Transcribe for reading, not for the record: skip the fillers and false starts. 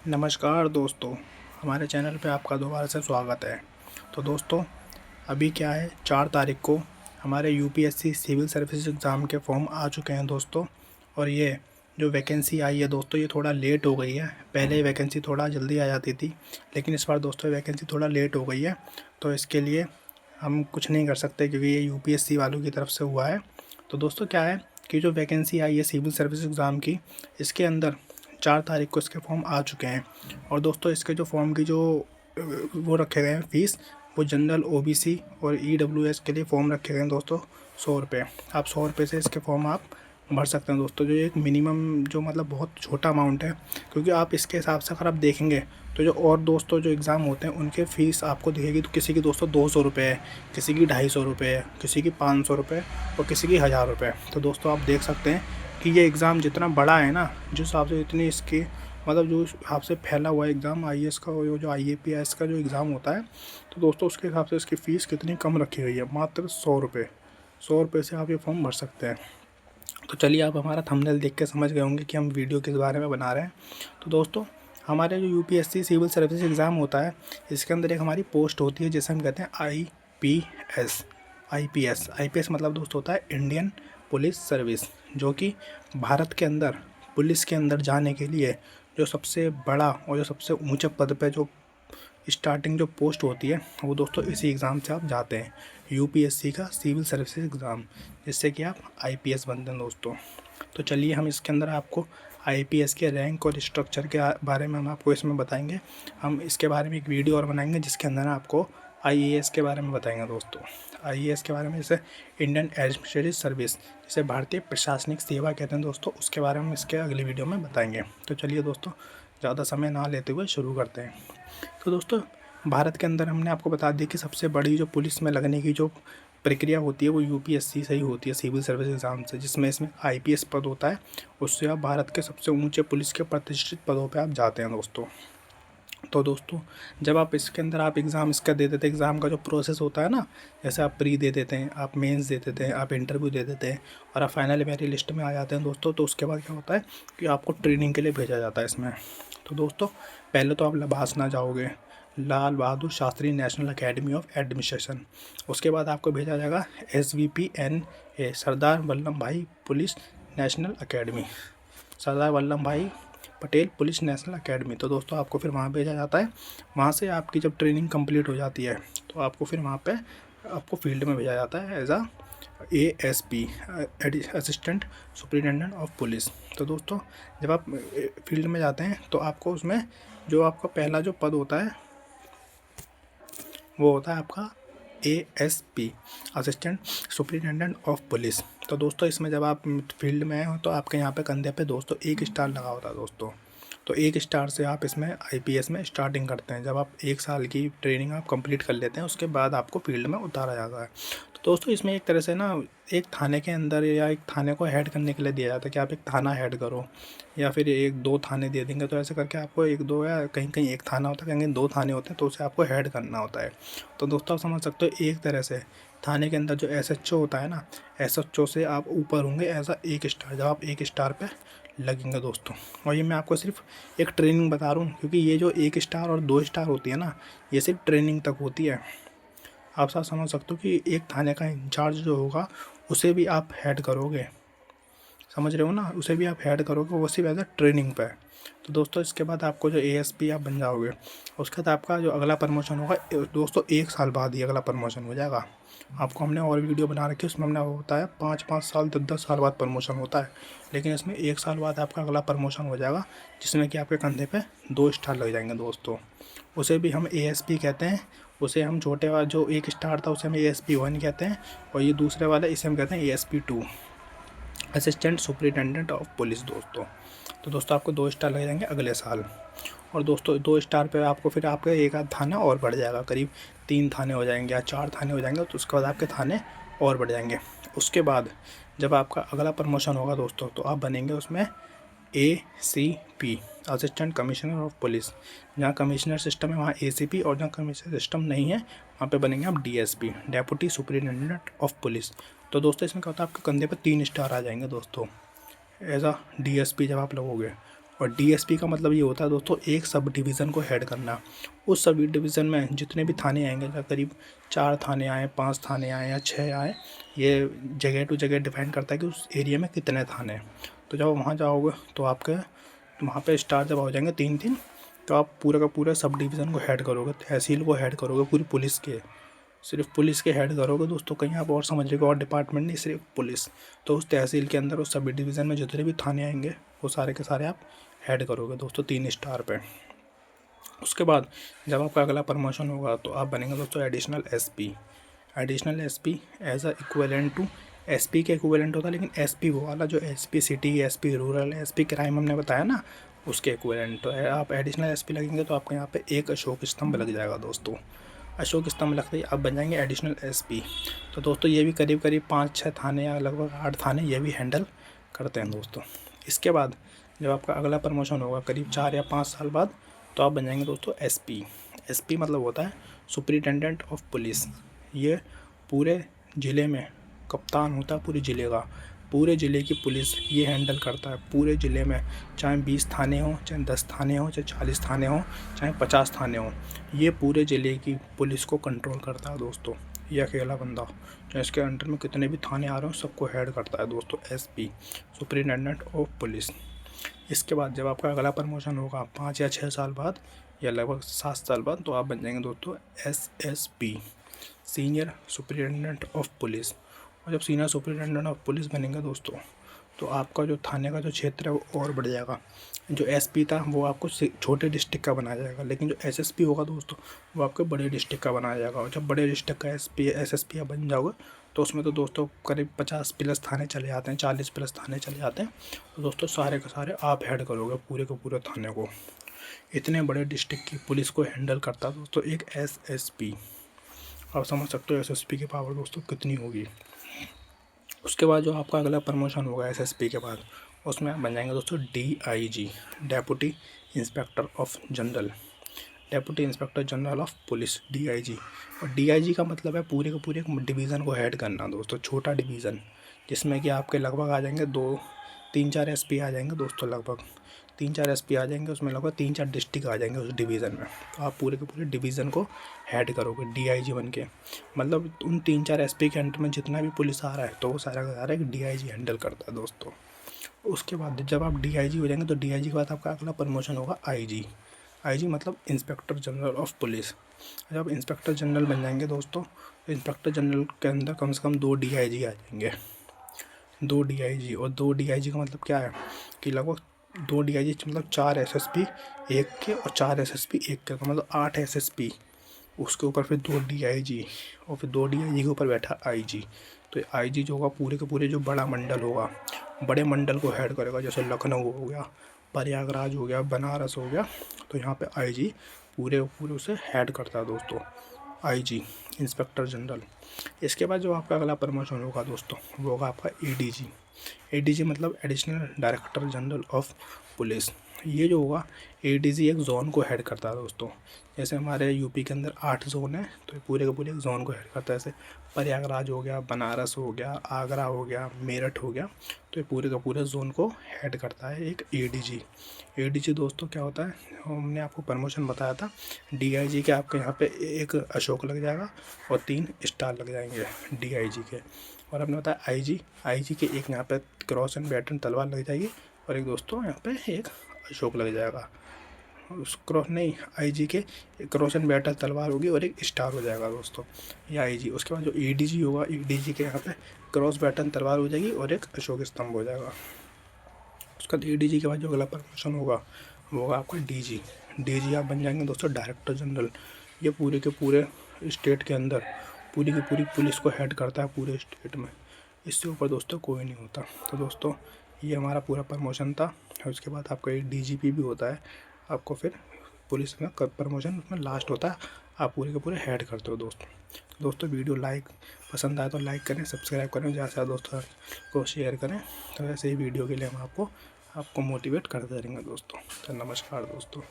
नमस्कार दोस्तों, हमारे चैनल पे आपका दोबारा से स्वागत है। तो दोस्तों, अभी क्या है, 4 तारीख को हमारे यूपीएससी सिविल सर्विसेज एग्ज़ाम के फॉर्म आ चुके हैं दोस्तों। और ये जो वैकेंसी आई है दोस्तों, ये थोड़ा लेट हो गई है। पहले वैकेंसी थोड़ा जल्दी आ जाती थी, लेकिन इस बार दोस्तों वैकेंसी थोड़ा लेट हो गई है। तो इसके लिए हम कुछ नहीं कर सकते, क्योंकि ये यूपीएससी वालों की तरफ से हुआ है। तो दोस्तों क्या है कि जो वैकेंसी आई है सिविल सर्विस एग्ज़ाम की, इसके अंदर 4 तारीख को इसके फॉर्म आ चुके हैं। और दोस्तों इसके जो फॉर्म की जो वो रखे गए हैं फ़ीस, वो जनरल ओबीसी और ईडब्ल्यूएस के लिए फ़ॉर्म रखे गए हैं दोस्तों 100 रुपये। आप 100 रुपये से इसके फॉर्म आप भर सकते हैं दोस्तों। जो एक मिनिमम जो मतलब बहुत छोटा अमाउंट है, क्योंकि आप इसके हिसाब से अगर आप देखेंगे तो जो और दोस्तों जो एग्ज़ाम होते हैं उनके फ़ीस आपको दिखेगी, तो किसी की दोस्तों 200 रुपये है, किसी की 250 रुपये है, किसी की 500 रुपये और किसी की 1000 रुपये। तो दोस्तों आप देख सकते हैं कि ये एग्ज़ाम जितना बड़ा है ना, जिस हिसाब से इतनी इसकी मतलब जो हिसाब से फैला हुआ एग्ज़ाम आईएएस का और जो आईएपीएस का जो एग्ज़ाम होता है, तो दोस्तों उसके हिसाब से इसकी फ़ीस कितनी कम रखी गई है, मात्र 100 रुपये। 100 रुपये से आप ये फॉर्म भर सकते हैं। तो चलिए, आप हमारा थंबनेल देख के समझ गए होंगे कि हम वीडियो किस बारे में बना रहे हैं। तो दोस्तों, हमारे जो यूपीएससी सिविल सर्विस एग्ज़ाम होता है, इसके अंदर एक हमारी पोस्ट होती है जिसे हम कहते हैं आईपीएस। आईपीएस मतलब दोस्तों होता है इंडियन पुलिस सर्विस, जो कि भारत के अंदर पुलिस के अंदर जाने के लिए जो सबसे बड़ा और जो सबसे ऊंचे पद पे जो स्टार्टिंग जो पोस्ट होती है, वो दोस्तों इसी एग्ज़ाम से आप जाते हैं, यूपीएससी का सिविल सर्विसेज एग्ज़ाम, जिससे कि आप आईपीएस बनते हैं दोस्तों। तो चलिए, हम इसके अंदर आपको आईपीएस के रैंक और स्ट्रक्चर के बारे में हम आपको इसमें बताएंगे। हम इसके बारे में एक वीडियो और बनाएंगे जिसके अंदर आपको आईएएस के बारे में बताएंगे दोस्तों। आईएएस के बारे में, जैसे इंडियन एडमिनिस्ट्रेटिव सर्विस, जिसे भारतीय प्रशासनिक सेवा कहते हैं दोस्तों, उसके बारे में हम इसके अगली वीडियो में बताएंगे। तो चलिए दोस्तों, ज़्यादा समय ना लेते हुए शुरू करते हैं। तो दोस्तों, भारत के अंदर हमने आपको बता दी कि सबसे बड़ी जो पुलिस में लगने की जो प्रक्रिया होती है वो यूपीएससी से ही होती है, सिविल सर्विस एग्ज़ाम से, जिसमें इसमें आईपीएस पद होता है। उससे आप भारत के सबसे ऊंचे पुलिस के प्रतिष्ठित पदों पे आप जाते हैं दोस्तों। तो दोस्तों, जब आप इसके अंदर आप एग्ज़ाम इसका दे देते हैं, एग्ज़ाम का जो प्रोसेस होता है ना, जैसे आप प्री दे देते हैं, आप मेंस दे देते हैं, आप इंटरव्यू दे देते हैं और आप फाइनल मेरिट लिस्ट में आ जाते हैं दोस्तों, तो उसके बाद क्या होता है कि आपको ट्रेनिंग के लिए भेजा जाता है इसमें। तो दोस्तों, पहले तो आप लबासना जाओगे, Lal Bahadur Shastri national academy of administration. उसके बाद आपको भेजा जाएगा SVPNA, Sardar Vallabh Bhai police national academy, Sardar Vallabh Bhai Patel police national academy. तो दोस्तों आपको फिर वहाँ भेजा जाता है। वहाँ से आपकी जब ट्रेनिंग कंप्लीट हो जाती है, तो आपको फिर वहाँ पे आपको फील्ड में भेजा जाता है as ASP, assistant superintendent of police. तो दोस्तों, जब आप फील्ड में जाते हैं तो आपको उसमें जो आपका पहला जो पद होता है वो होता है आपका ASP, assistant superintendent of police. तो दोस्तों, इसमें जब आप फील्ड में हो तो आपके यहाँ पे कंधे पे दोस्तों 1 स्टार लगा होता है दोस्तों। तो 1 स्टार से आप इसमें आईपीएस में स्टार्टिंग करते हैं। जब आप 1 साल की ट्रेनिंग आप कंप्लीट कर लेते हैं, उसके बाद आपको फील्ड में उतारा जाता है। तो दोस्तों, इसमें एक तरह से ना एक थाने के अंदर या एक थाने को हेड करने के लिए दिया जाता है कि आप एक थाना हेड करो, या फिर 1-2 थाने दे देंगे। तो ऐसे करके आपको 1-2 या कहीं कहीं 1 थाना होता है, कहीं कहीं 2 थाने होते हैं, तो उसे आपको हेड करना होता है। तो दोस्तों, आप समझ सकते हो, एक तरह से थाने के अंदर जो SHO होता है ना, SHO से आप ऊपर होंगे ऐसा 1 स्टार, जब आप 1 स्टार पे लगेंगे दोस्तों। और ये मैं आपको सिर्फ एक ट्रेनिंग बता रहा हूँ, क्योंकि ये जो 1 स्टार और 2 स्टार होती है ना, ये सिर्फ ट्रेनिंग तक होती है। आप साथ समझ सकते हो कि एक थाने का इंचार्ज जो होगा उसे भी आप हेड करोगे, समझ रहे हो ना, उसे भी आप हेड करोगे, वो सिर्फ एज अ ट्रेनिंग पे है। तो दोस्तों, इसके बाद आपको जो ASP आप बन जाओगे, उसके बाद आपका जो अगला प्रमोशन होगा दोस्तों, 1 साल बाद ही अगला प्रमोशन हो जाएगा। आपको हमने और वीडियो बना रखी है, उसमें हमने बताया 5-5 साल 10-10 साल बाद प्रमोशन होता है, लेकिन इसमें 1 साल बाद आपका अगला प्रमोशन हो जाएगा, जिसमें कि आपके कंधे पे 2 स्टार लग जाएंगे दोस्तों। उसे भी हम ASP कहते हैं। उसे हम छोटे वाला जो 1 स्टार था उसे हम ASP1 कहते हैं, और ये दूसरे वाला इसे हम कहते हैं ASP2, assistant superintendent of police दोस्तों। तो दोस्तों, आपको 2 स्टार लग जाएंगे अगले साल। और दोस्तों, 2 स्टार पे आपको फिर आपका एक आध थाना और बढ़ जाएगा, करीब 3 थाने हो जाएंगे या 4 थाने हो जाएंगे। तो उसके बाद आपके थाने और बढ़ जाएंगे। उसके बाद जब आपका अगला प्रमोशन होगा दोस्तों, तो आप बनेंगे उसमें ACP, assistant commissioner of police. जहाँ कमिश्नर सिस्टम है वहाँ ACP, और जहाँ कमिश्नर सिस्टम नहीं है वहाँ पे बनेंगे आप DSP, deputy superintendent of police. तो दोस्तों, इसमें क्या होता है, आपके कंधे पर 3 स्टार आ जाएंगे दोस्तों एज आ DSP जब आप लगोगे। और डीएसपी का मतलब ये होता है दोस्तों एक सब डिवीज़न को हेड करना। उस सब डिवीज़न में जितने भी थाने आएंगे, करीब 4 थाने आए, 5 थाने आए या 6 आए, ये जगह टू जगह डिपेंड करता है कि उस एरिया में कितने थाने हैं। तो जब वहाँ जाओगे तो आपके वहाँ पे स्टार जब हो जाएंगे 3-3, तो आप पूरा का पूरा सब डिवीज़न को हेड करोगे, तहसील को हेड करोगे, पूरी पुलिस के, सिर्फ पुलिस के हेड करोगे दोस्तों। कहीं आप और समझ रहे हो, और डिपार्टमेंट नहीं, सिर्फ पुलिस। तो उस तहसील के अंदर उस सभी डिवीज़न में जितने भी थाने आएंगे वो सारे के सारे आप हेड करोगे दोस्तों 3 स्टार पे। उसके बाद जब आपका अगला प्रमोशन होगा तो आप बनेंगे दोस्तों additional SP. Additional SP as a equivalent to SP के इक्विवेलेंट होता है, लेकिन एसपी वो वाला जो SP city, SP rural, SP crime हमने बताया ना, उसके इक्विवेलेंट तो है। आप एडिशनल एसपी लगेंगे तो आपके यहाँ पे एक अशोक स्तंभ लग जाएगा दोस्तों। अशोक स्तंभ लगते ही आप बन जाएंगे एडिशनल एसपी। तो दोस्तों ये भी करीब करीब 5-6 थाने या लगभग 8 थाने ये भी हैंडल करते हैं दोस्तों। इसके बाद जब आपका अगला प्रमोशन होगा करीब 4 या 5 साल बाद, तो आप बन जाएंगे दोस्तों एसपी। एसपी मतलब होता है सुपरिटेंडेंट ऑफ पुलिस। ये पूरे ज़िले में कप्तान होता है, पूरे ज़िले का, पूरे ज़िले की पुलिस ये हैंडल करता है। पूरे ज़िले में चाहे 20 थाने हों, चाहे 10 थाने हों, चाहे 40 थाने हों, चाहे 50 थाने हों, ये पूरे ज़िले की पुलिस को कंट्रोल करता है दोस्तों। ये अकेला बंदा, चाहे इसके अंडर में कितने भी थाने आ रहे हो, सबको हेड करता है दोस्तों एसपी, सुपरिटेंडेंट ऑफ पुलिस। इसके बाद जब आपका अगला प्रमोशन होगा 5 या 6 साल बाद या लगभग 7 साल बाद, तो आप बन जाएंगे दोस्तों SSP, senior superintendent of police. और जब सीनियर सुपरिटेंडेंट ऑफ पुलिस बनेंगे दोस्तों, तो आपका जो थाने का जो क्षेत्र है वो और बढ़ जाएगा। जो एसपी था वो आपको छोटे डिस्ट्रिक्ट का बनाया जाएगा, लेकिन जो एसएसपी होगा दोस्तों वो आपके बड़े डिस्ट्रिक्ट का बनाया जाएगा। और जब बड़े डिस्ट्रिक्ट का एसएसपी आप बन जाओगे तो उसमें तो दोस्तों करीब 50+ थाने चले जाते हैं, 40+ थाने चले जाते हैं। तो दोस्तों सारे के सारे आप हेड करोगे पूरे के पूरे थाने को। इतने बड़े डिस्ट्रिक्ट की पुलिस को हैंडल करता है दोस्तों एक एसएसपी। आप समझ सकते हो एसएसपी की पावर दोस्तों कितनी होगी। उसके बाद जो आपका अगला प्रमोशन होगा एसएसपी के बाद, उसमें आप बन जाएंगे दोस्तों DIG, deputy inspector of general, deputy inspector general of police, DIG. और डीआईजी का मतलब है पूरे के पूरे एक डिवीज़न को हेड करना दोस्तों, छोटा डिवीज़न, जिसमें कि आपके लगभग आ जाएंगे 2-3-4 एसपी आ जाएंगे दोस्तों, लगभग 3-4 एसपी आ जाएंगे, उसमें लगभग 3-4 डिस्ट्रिक्ट आ जाएंगे उस डिवीज़न में। तो आप पूरे के पूरे डिवीज़न को हेड करोगे डीआईजी बन के। मतलब उन 3-4 एसपी के अंडर में जितना भी पुलिस आ रहा है तो वो सारा का सारा एक डीआईजी हैंडल करता है दोस्तों। उसके बाद जब आप डीआईजी हो जाएंगे तो डीआईजी के बाद आपका अगला प्रमोशन होगा आईजी। आईजी मतलब इंस्पेक्टर जनरल ऑफ पुलिस। जब आप इंस्पेक्टर जनरल बन जाएंगे दोस्तों, तो इंस्पेक्टर जनरल के अंदर कम से कम 2 डीआईजी आ जाएंगे, 2 डीआईजी। और 2 डीआईजी का मतलब क्या है कि लगभग 2 डीआईजी मतलब 4 एसएसपी एक के और 4 एसएसपी एक के, मतलब 8 एसएसपी, उसके ऊपर फिर 2 डीआईजी और फिर 2 डीआईजी के ऊपर बैठा आईजी। तो आईजी जो होगा पूरे के पूरे जो बड़ा मंडल होगा, बड़े मंडल को हेड करेगा। जैसे लखनऊ हो गया, प्रयागराज हो गया, बनारस हो गया, तो यहाँ पे आईजी पूरे पूरे उसे हेड करता है दोस्तों, आईजी इंस्पेक्टर जनरल। इसके बाद जो आपका अगला प्रमोशन होगा दोस्तों वो होगा आपका एडीजी। एडीजी मतलब additional director general of police. ये जो होगा एडीजी एक जोन को हेड करता है दोस्तों। जैसे हमारे यूपी के अंदर 8 जोन है, तो ये पूरे के पूरे एक जोन को हेड करता है। जैसे प्रयागराज हो गया, बनारस हो गया, आगरा हो गया, मेरठ हो गया, तो ये पूरे का पूरे जोन को हेड करता है एक एडीजी। एडीजी दोस्तों क्या होता है, हमने आपको प्रमोशन बताया था, डीआईजी के आपके यहाँ पे एक अशोक लग जाएगा और 3 स्टार लग जाएंगे डीआईजी के। और हमने बताया आईजी के एक यहाँ पे क्रॉस एंड बैटन तलवार लग जाएगी और एक दोस्तों यहाँ पे एक अशोक लग जाएगा। उस क्रॉस नहीं, आईजी के क्रॉस एंड बैटल तलवार होगी और एक स्टार हो जाएगा दोस्तों, ये आईजी। उसके बाद जो एडीजी होगा, एडीजी के यहाँ पे क्रॉस बैटन तलवार हो जाएगी और एक अशोक स्तंभ हो जाएगा। उसके बाद एडीजी के बाद जो अगला प्रमोशन होगा वो होगा आपका डीजी। डीजी आप बन जाएंगे दोस्तों डायरेक्टर जनरल। ये पूरे के पूरे स्टेट के अंदर पूरी की पूरी पुलिस को हेड करता है पूरे स्टेट में। इससे ऊपर दोस्तों कोई नहीं होता। तो दोस्तों ये हमारा पूरा प्रमोशन था। और उसके बाद आपका एक डीजीपी भी होता है, आपको फिर पुलिस में प्रमोशन उसमें लास्ट होता है, आप पूरे के पूरे हेड करते हो दोस्तों। तो दोस्तों वीडियो पसंद आए तो लाइक करें, सब्सक्राइब करें, ज़्यादा से ज़्यादा दोस्तों को शेयर करें। तो ऐसे ही वीडियो के लिए हम आपको मोटिवेट करते रहेंगे दोस्तों। तो नमस्कार दोस्तों।